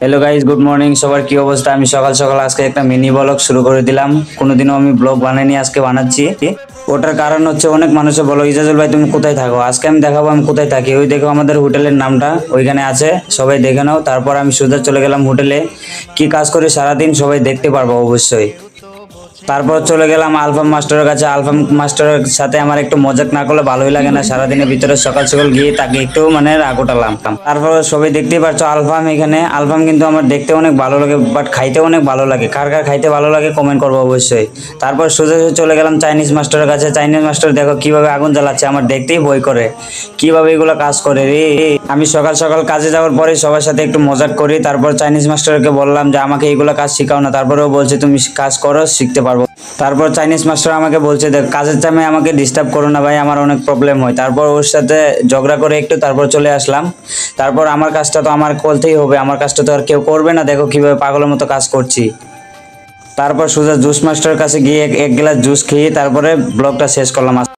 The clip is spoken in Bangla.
Hello guys, good morning. সবার কি অবস্থা? আমি সকাল সকাল আজকে একটা মিনি ব্লগ শুরু করে দিলাম। কোনোদিনও আমি ব্লগ বানাইনি, আজকে বানাচ্ছি। ওটার কারণ হচ্ছে অনেক মানুষে বলো, ইজাজুল ভাই তুমি কোথায় থাকো? আজকে আমি দেখাবো আমি কোথায় থাকি। ওই দেখো আমাদের হোটেলের নামটা ওইখানে আছে, সবাই দেখে নাও। তারপর আমি সোজা চলে গেলাম হোটেলে। কি কাজ করি সারাদিন সবাই দেখতে পারবো অবশ্যই। তারপর চলে গেলাম আলফাম মাস্টারের কাছে। আলফাম মাস্টারের সাথে আমার একটু মজাক না করলে ভালোই লাগে না। সারাদিনের ভিতরে সকাল সকাল গিয়ে তাকে একটু রাগ ওঠালাম। তারপর সবাই দেখতেই পারছো আলফাম এখানে। আলফাম কিন্তু আমার দেখতে অনেক ভালো লাগে, বাট খাইতে অনেক ভালো লাগে। কার কার খাইতে ভালো লাগে কমেন্ট করবো অবশ্যই। তারপর সোজা চলে গেলাম চাইনিজ মাস্টারের কাছে। চাইনিজ মাস্টার দেখো কিভাবে আগুন জ্বালাচ্ছে, আমার দেখতেই ভয় করে কিভাবে এগুলো কাজ করে রে। আমি সকাল সকাল কাজে যাওয়ার পরে সবার সাথে একটু মজাক করি। তারপর চাইনিজ মাস্টারকে বললাম যে আমাকে এইগুলো কাজ শিখাও না। তারপরেও বলছে তুমি কাজ করো, শিখতে পারবো। তারপর চাইনিজ মাস্টার আমাকে বলছে দেখ কাজের টাইমে আমাকে ডিস্টার্ব করো না ভাই, আমার অনেক প্রবলেম হয়। তারপর ওর সাথে ঝগড়া করে একটু তারপর চলে আসলাম। তারপর আমার কাজটা তো আমার করতেই হবে, আমার কাজটা তো আর কেউ করবে না। দেখো কিভাবে পাগলের মতো কাজ করছি। তারপর সোজা জুস মাস্টারের কাছে গিয়ে এক গ্লাস জুস খেয়ে তারপরে ব্লগটা শেষ করলাম।